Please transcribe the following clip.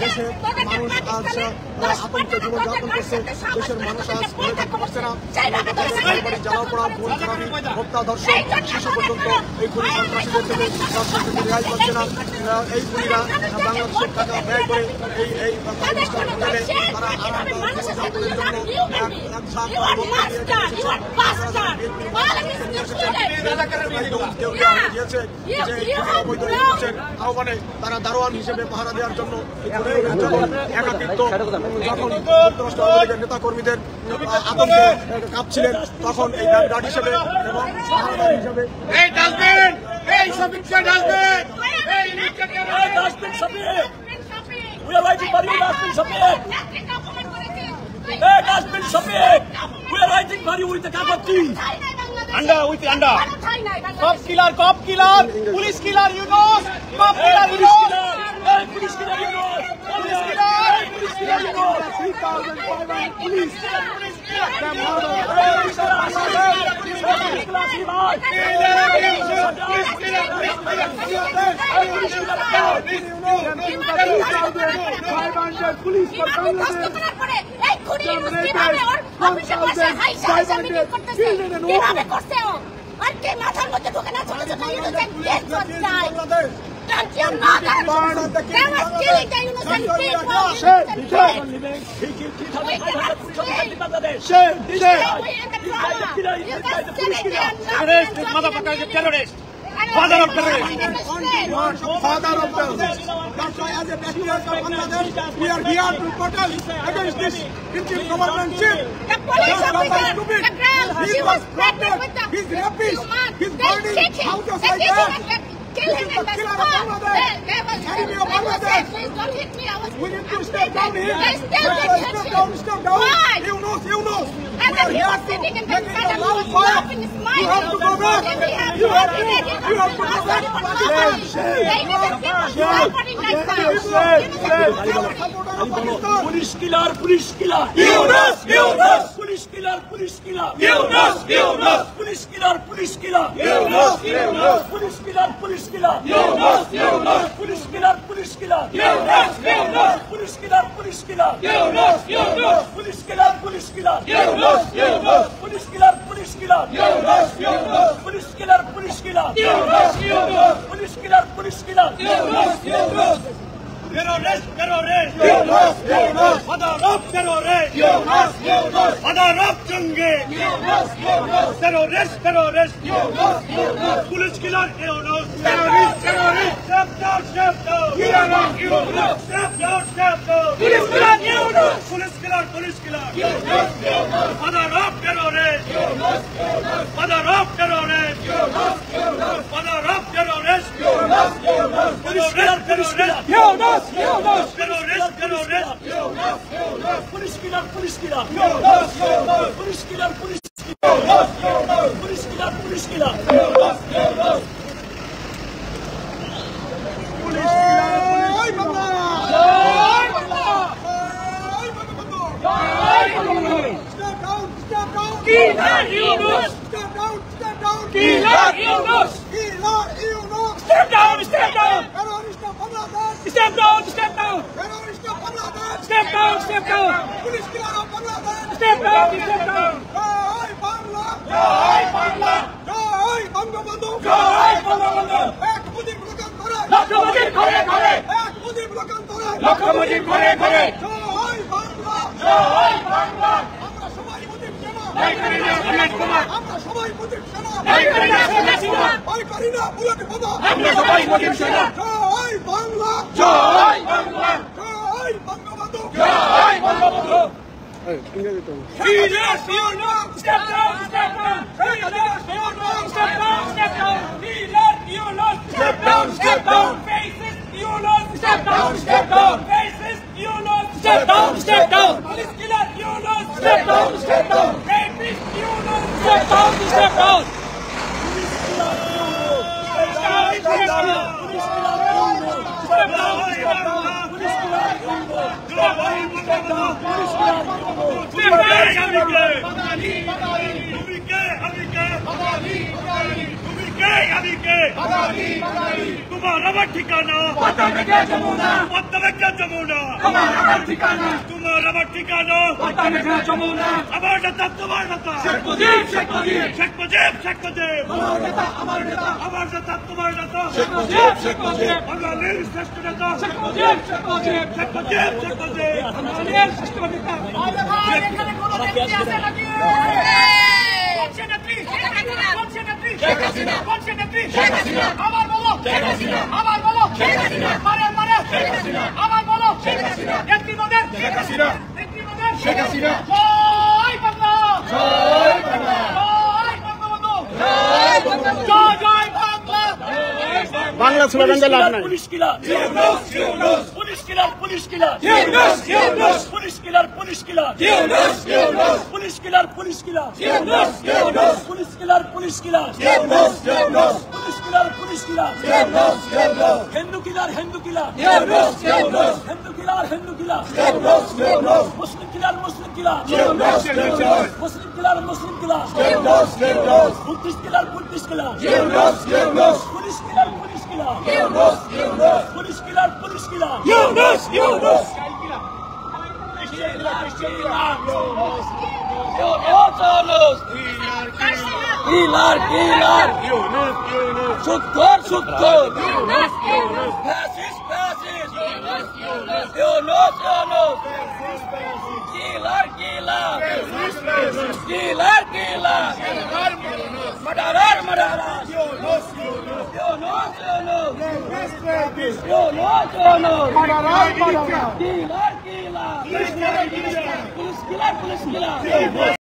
দেশে মানুষ আজ আতঙ্কে জীবনযাপন করছে, দেশের মানুষ আজ ঘরে থাকতে পারছে না। জ্বালাও পড়া, খুন খারাপি, হত্যা, ধর্ষণ, শিশু পর্যন্ত এই খুনি সন্ত্রাসীদের থেকে রাষ্ট্র থেকে রেহাই পাচ্ছে না। এই খুনিরা বাংলাদেশের টাকা ব্যয় করে এই তারা আহ্বানে তারা দারোয়ান হিসেবে পাহারা দেওয়ার জন্য একাকিত্ব যখন যুক্তরাষ্ট্র আওয়ামী লীগের নেতা কর্মীদের আতঙ্কে কাঁপছিলেন তখন এই গার্ড হিসেবে এবং পাহারাদার হিসেবে We are writing for you, Dustbin Shafiq. Hey, Dustbin Shafiq. We are writing for you with the cup of tea. Anda, with the anda. Cop killer, police killer, you know. Cop killer, you know. Hey, police killer, you know. Police killer, you know. 3,500 police. Terrorist. Father of terrorists. Father of terrorists. That's why as a patriots of Bangladesh, we are here to protest against this Indian government chief. The police officer, the girl, she was pregnant with the he's rapist, he's burning houses like that. Kill him in the spot. Enemy of Bangladesh. Please don't hit me. We need to step down here. Step down. Why? You know. And then he was sitting in the front and he was laughing his mind. You have to go back. You have to go back. Police killer. Police killer. Yunus. Police killer. Yunus. Police killer. Police killer. Yunus. Police killer. Police killer. Police killer. Yunus. Police killer. Police killer. Yunus. Police killer. Police killer. Yunus. Police killer. Police killer. Yunus. Police killer. Police killer. Yunus. Police killer. Police killer. Yunus. Police killer. Police killer. Yunus. Terrorist. Yunus. Father of terrorist. Yunus. Father of jungle. Yunus. Terrorist. Yunus. Police killer. Yunus. Terrorist. Step down. Yunus. Step down. Police killer. Yunus. Police killer. Yunus. Father of terrorist. Yunus. Father of terrorist. Yunus. Father of terrorist. Yunus. Police killer. Yunus. Terrorist. Yunus. Police killer. Yunus. Police killer. Police killer. Killer Yunus. Step down. Killer Yunus. Step down. Terrorist of Bangladesh. Step down. Terrorist of Bangladesh. Step down. Police killer of Bangladesh. Step down. Jai Bangla. Jai Bangabandhu. এক মুজিব লোকান্তরে। এক মুজিব লোকান্তরে। জয় বাংলা। আমরা সবাই মুজিব সেনা। আমরা সবাই মুজিব সেনা। ভয় করি না বুলেট বোমা। আমরা সবাই মুজিব সেনা। জয় বাংলা। জয় বাংলা। জয় বঙ্গবন্ধু। জয় Bangabandhu. Killer Yunus. Step down. Killer Yunus. Killer Yunus. Step down. Faces Yunus. Step down. Faces Yunus. Step down. Police killer Yunus. Step down. Rapist Yunus. Step down. Step down. তোমার আমার ঠিকানা পদ্মা মেঘনা যমুনা তোমার আমার ঠিকানা আমার নেতা তোমার নেতা শেখ মুজিব আমার নেতা তোমার নেতা বাঙালির শ্রেষ্ঠ নেতা শেখ মুজিব বাঙালির শ্রেষ্ঠ নেতা এখানে কোনো নেত্রী আছে নাকি? কোন নেত্রী? শেখ হাসিনা। আবার বলো আবার বলো মারে আবার বলো নেত্রী মোদের শেখ হাসিনা জয় বাংলা জয় বঙ্গবন্ধু জয় বাংলা বাংলা স্লোগান দিয়ে লাভ নাই। পুলিশ কিলার হিন্দু কিলার মুসলিম কিলার বুদ্ধিস্ট কিলার পুলিশ কিলার